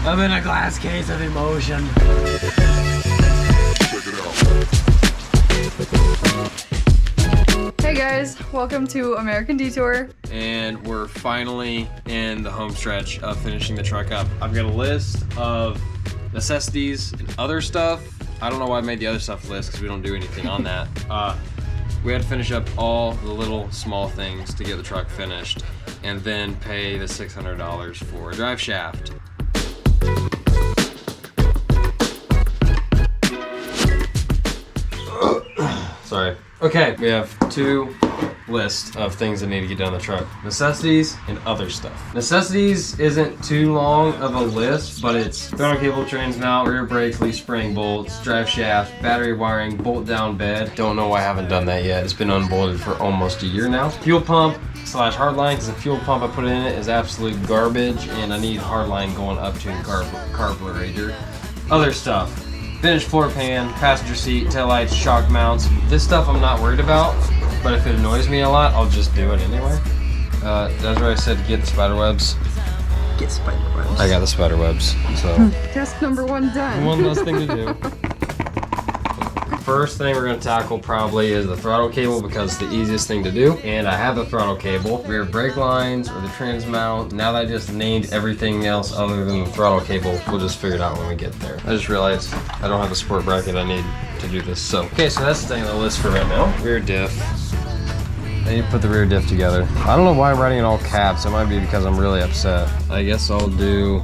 I'm in a glass case of emotion. Check it out. Hey guys, welcome to American Detour. And we're finally in the home stretch of finishing the truck up. I've got a list of necessities and other stuff. I don't know why I made the other stuff list because we don't do anything on that. We had to finish up all the little small things to get the truck finished and then pay the $600 for a drive shaft. Sorry. Okay, we have two lists of things that need to get done on the truck. Necessities and other stuff. Necessities isn't too long of a list, but it's throttle cable, trans mount, rear brakes, leaf spring bolts, drive shaft, battery wiring, bolt down bed. Don't know why I haven't done that yet. It's been unbolted for almost a year now. Fuel pump / hardline, because the fuel pump I put in it is absolute garbage, and I need hardline going up to the carburetor. Other stuff. Finished floor pan, passenger seat, taillights, shock mounts. This stuff I'm not worried about, but if it annoys me a lot, I'll just do it anyway. That's where I said to get the spider webs. Get spider webs. I got the spider webs, so. Task number 1 done. One less thing to do. First thing we're gonna tackle probably is the throttle cable because it's the easiest thing to do. And I have the throttle cable, rear brake lines, or the trans mount. Now that I just named everything else other than the throttle cable, we'll just figure it out when we get there. I just realized I don't have the sport bracket I need to do this. So, okay, so that's the thing on the list for right now. Rear diff. I need to put the rear diff together. I don't know why I'm writing in all caps. It might be because I'm really upset. I guess I'll do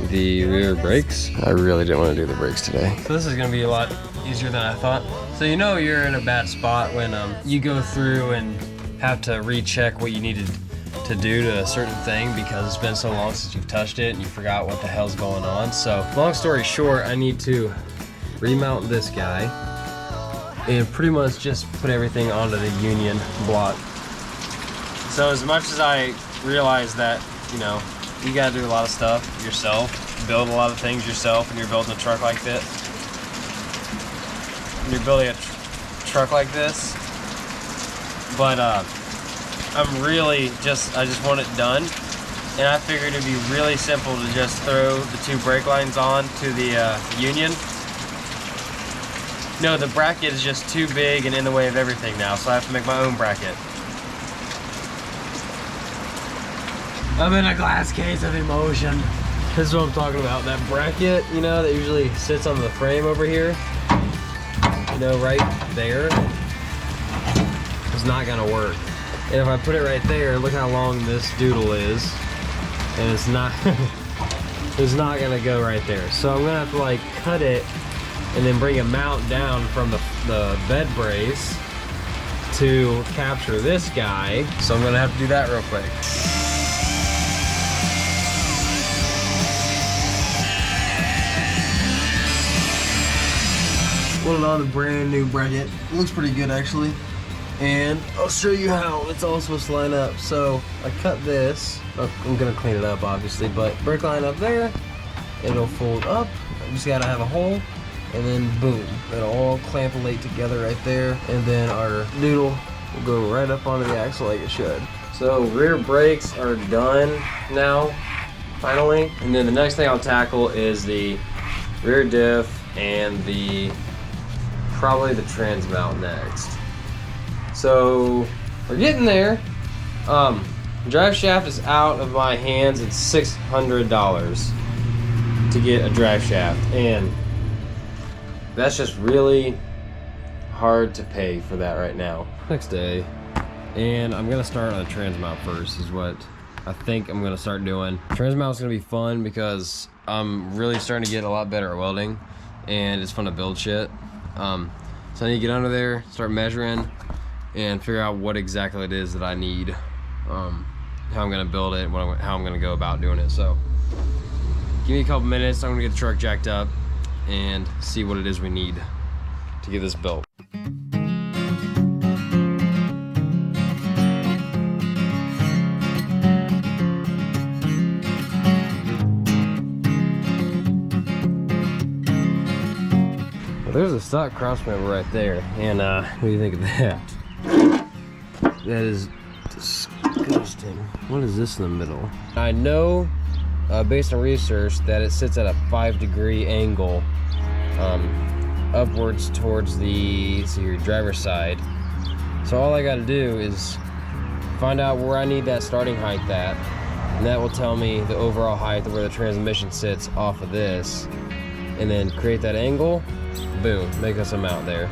the rear brakes. I really didn't want to do the brakes today. So this is gonna be a lot easier than I thought. So you know you're in a bad spot when you go through and have to recheck what you needed to do to a certain thing because it's been so long since you've touched it and you forgot what the hell's going on. So long story short, I need to remount this guy and pretty much just put everything onto the union block. So as much as I realize that, you know, you gotta do a lot of stuff yourself, build a lot of things yourself when you're building a truck like this. When you're building a truck like this. But I'm really I just want it done. And I figured it'd be really simple to just throw the 2 brake lines on to the union. No, the bracket is just too big and in the way of everything now, so I have to make my own bracket. I'm in a glass case of emotion. This is what I'm talking about. That bracket, you know, that usually sits on the frame over here, you know, right there, is not gonna work. And if I put it right there, look how long this doodle is, and it's not, it's not gonna go right there. So I'm gonna have to like cut it and then bring a mount down from the bed brace to capture this guy. So I'm gonna have to do that real quick. Put it on a brand new bracket. It looks pretty good actually. And I'll show you how it's all supposed to line up. So I cut this. I'm gonna clean it up obviously, but brake line up there. It'll fold up. I just gotta have a hole. And then boom, it'll all clamp-a-late together right there. And then our noodle will go right up onto the axle like it should. So rear brakes are done now, finally. And then the next thing I'll tackle is the rear diff and probably the trans mount next. So we're getting there. Drive shaft is out of my hands. It's $600 to get a drive shaft, and that's just really hard to pay for that right now. Next day, and I'm gonna start on the trans mount first is what I think I'm gonna start doing. Trans mount's gonna be fun because I'm really starting to get a lot better at welding, and it's fun to build shit. So I need to get under there, start measuring, and figure out what exactly it is that I need, how I'm gonna build it, how I'm gonna go about doing it. So give me a couple minutes, I'm gonna get the truck jacked up and see what it is we need to get this built. There's a stock cross member right there, and what do you think of that? That is disgusting. What is this in the middle? I know based on research, that it sits at a 5-degree angle upwards towards the your driver's side. So all I got to do is find out where I need that starting height at, and that will tell me the overall height of where the transmission sits off of this, and then create that angle. Boom, make us a mount there.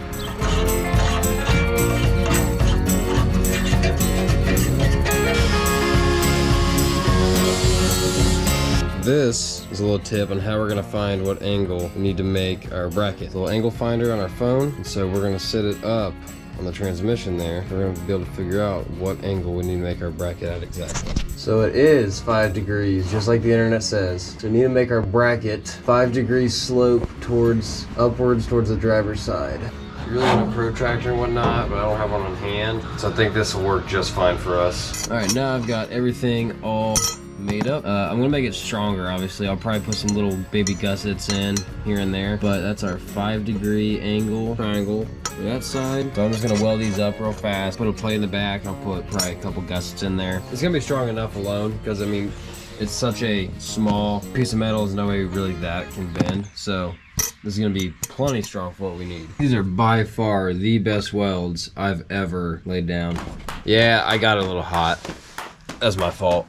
This is a little tip on how we're gonna find what angle we need to make our bracket. A little angle finder on our phone, and so we're gonna set it up on the transmission there. We're gonna be able to figure out what angle we need to make our bracket at exactly. So it is 5 degrees, just like the internet says. So we need to make our bracket 5 degrees slope upwards towards the driver's side. I really want a protractor and whatnot, but I don't have one on hand. So I think this will work just fine for us. All right, now I've got everything all made up. I'm gonna make it stronger, obviously. I'll probably put some little baby gussets in here and there, but that's our 5-degree angle triangle for that side. So I'm just gonna weld these up real fast, put a plate in the back, and I'll put probably a couple gussets in there. It's gonna be strong enough alone, because I mean, it's such a small piece of metal, there's no way really that can bend. So this is gonna be plenty strong for what we need. These are by far the best welds I've ever laid down. Yeah, I got it a little hot. That's my fault.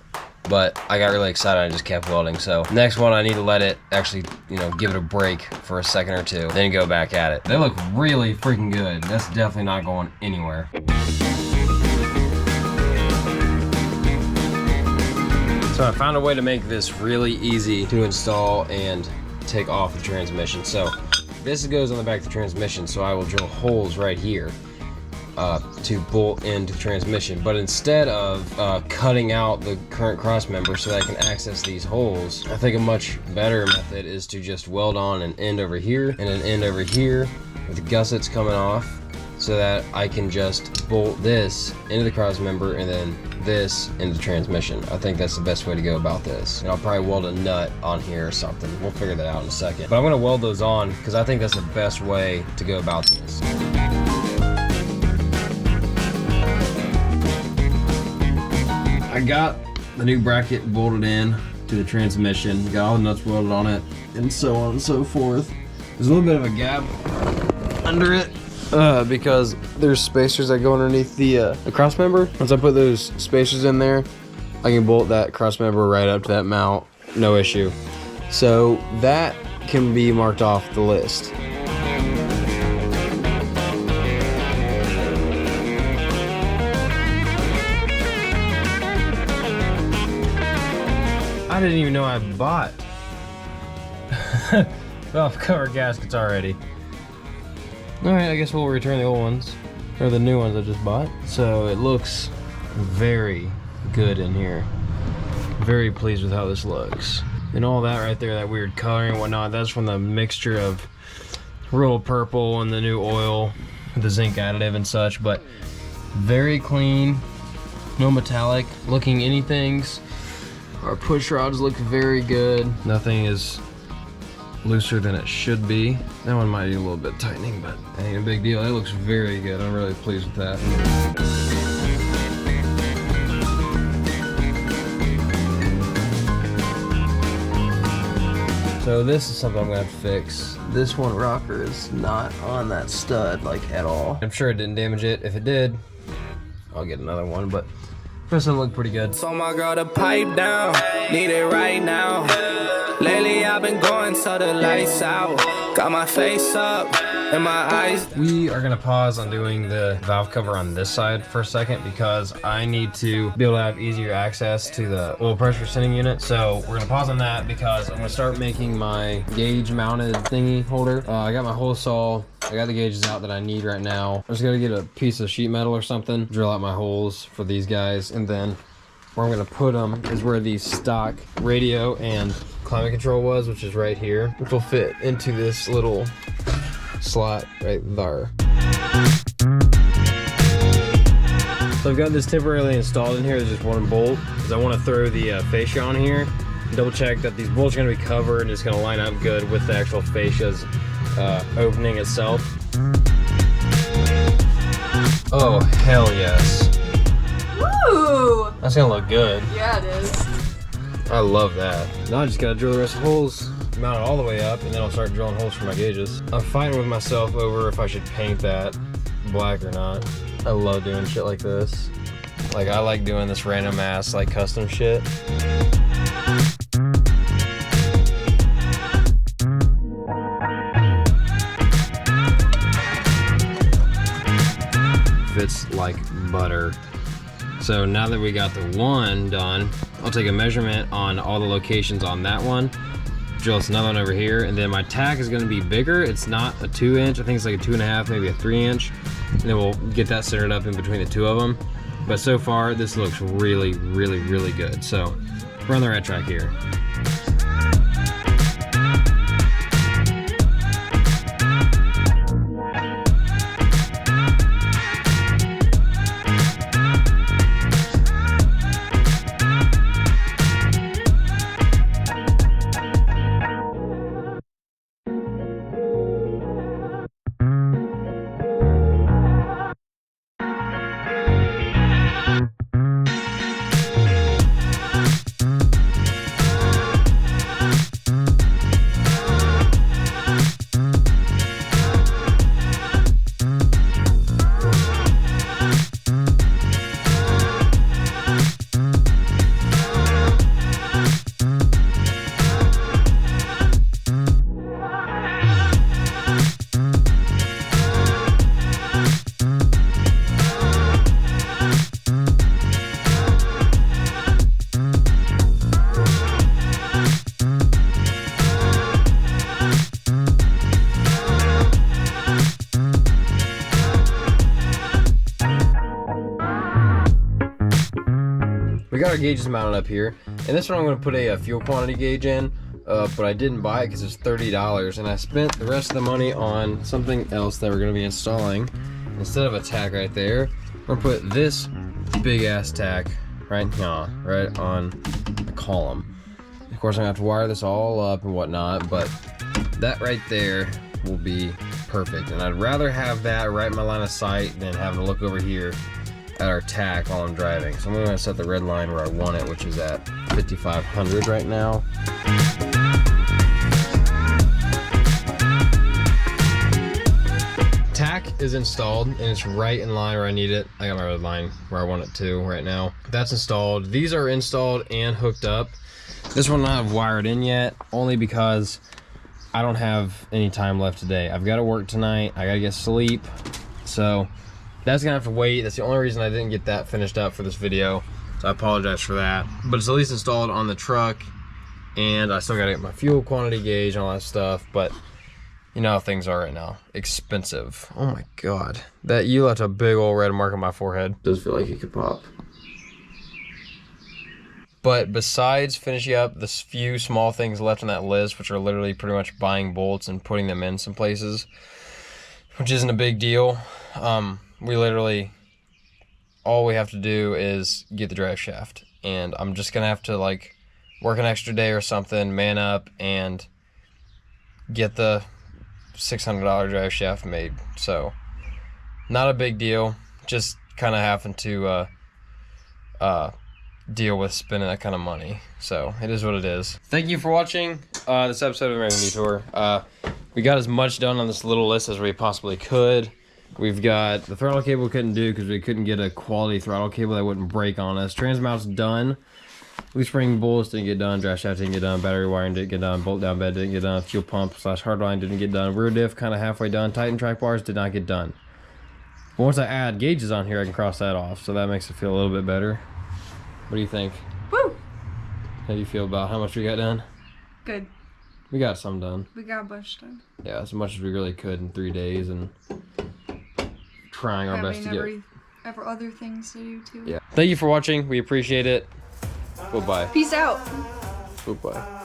But I got really excited, I just kept welding. So next one, I need to let it actually, give it a break for a second or two, then go back at it. They look really freaking good. That's definitely not going anywhere. So I found a way to make this really easy to install and take off the transmission. So this goes on the back of the transmission, so I will drill holes right here to bolt into the transmission. But instead of cutting out the current cross member so that I can access these holes, I think a much better method is to just weld on an end over here and an end over here with the gussets coming off, so that I can just bolt this into the cross member and then this into the transmission. I think that's the best way to go about this. And I'll probably weld a nut on here or something. We'll figure that out in a second. But I'm gonna weld those on because I think that's the best way to go about this. I got the new bracket bolted in to the transmission, got all the nuts welded on it, and so on and so forth. There's a little bit of a gap under it because there's spacers that go underneath the cross member. Once I put those spacers in there, I can bolt that cross member right up to that mount, no issue. So that can be marked off the list. I didn't even know I bought valve cover gaskets already. Alright, I guess we'll return the old ones, or the new ones I just bought. So it looks very good in here. Very pleased with how this looks. And all that right there, that weird coloring and whatnot, that's from the mixture of royal purple and the new oil with the zinc additive and such. But very clean, no metallic looking anythings. Our push rods look very good. Nothing is looser than it should be. That one might need a little bit of tightening, but that ain't a big deal. It looks very good. I'm really pleased with that. So this is something I'm gonna have to fix. This one rocker is not on that stud like at all. I'm sure it didn't damage it. If it did, I'll get another one, but this one looked pretty good. So my girl to pipe down, need it right now. Lately I've been going till the lights out. Got my face up and my eyes. We are gonna pause on doing the valve cover on this side for a second because I need to be able to have easier access to the oil pressure sending unit. So we're gonna pause on that because I'm gonna start making my gauge mounted thingy holder. I got my hole saw. I got the gauges out that I need right now. I'm just gonna get a piece of sheet metal or something, drill out my holes for these guys, and then where I'm gonna put them is where the stock radio and climate control was, which is right here, which will fit into this little slot right there. So I've got this temporarily installed in here. There's just one bolt because I want to throw the fascia on here, double check that these bolts are going to be covered and it's going to line up good with the actual fascia's opening itself. Oh hell yes! Woo! That's gonna look good. Yeah, it is. I love that. Now I just gotta drill the rest of the holes, mount it all the way up, and then I'll start drilling holes for my gauges. I'm fighting with myself over if I should paint that black or not. I love doing shit like this. Like, I like doing this random ass, like, custom shit. Fits like butter. So now that we got the one done, I'll take a measurement on all the locations on that one, drill us another one over here, and then my tack is gonna be bigger. It's not a 2-inch, I think it's like a 2.5, maybe a 3-inch. And then we'll get that centered up in between the two of them. But so far, this looks really, really, really good. So we're on the right track here. We got our gauges mounted up here, and this one I'm going to put a fuel quantity gauge in, but I didn't buy it because it's $30, and I spent the rest of the money on something else that we're going to be installing. Instead of a tack right there, we're going to put this big ass tack right here, right on the column. Of course, I'm going to have to wire this all up and whatnot, but that right there will be perfect, and I'd rather have that right in my line of sight than having to look over here at our tack while I'm driving. So I'm going to set the red line where I want it, which is at 5,500 right now. Tack is installed and it's right in line where I need it. I got my red line where I want it to right now. That's installed. These are installed and hooked up. This one I have wired in yet, only because I don't have any time left today. I've got to work tonight. I got to get sleep. So that's gonna have to wait. That's the only reason I didn't get that finished up for this video. So I apologize for that. But it's at least installed on the truck, and I still gotta get my fuel quantity gauge and all that stuff. But you know how things are right now. Expensive. Oh my God. That you left a big old red mark on my forehead. Does feel like it could pop. But besides finishing up the few small things left on that list, which are literally pretty much buying bolts and putting them in some places, which isn't a big deal. We literally, all we have to do is get the drive shaft, and I'm just gonna have to like work an extra day or something, man up, and get the $600 drive shaft made. So not a big deal, just kind of having to deal with spending that kind of money. So it is what it is. Thank you for watching this episode of American Detour. We got as much done on this little list as we possibly could. We've got the throttle cable we couldn't do because we couldn't get a quality throttle cable that wouldn't break on us. Transmount's done. Loose spring bullets didn't get done. Drive shaft didn't get done. Battery wiring didn't get done. Bolt down bed didn't get done. Fuel pump / hardline didn't get done. Rear diff kind of halfway done. Titan track bars did not get done. But once I add gauges on here, I can cross that off. So that makes it feel a little bit better. What do you think? Woo! How do you feel about how much we got done? Good. We got some done. We got a bunch done. Yeah, as much as we really could in 3 days, and trying our best to get other things to do too. Yeah. Thank you for watching. We appreciate it. Bye-bye. Peace out. Bye-bye.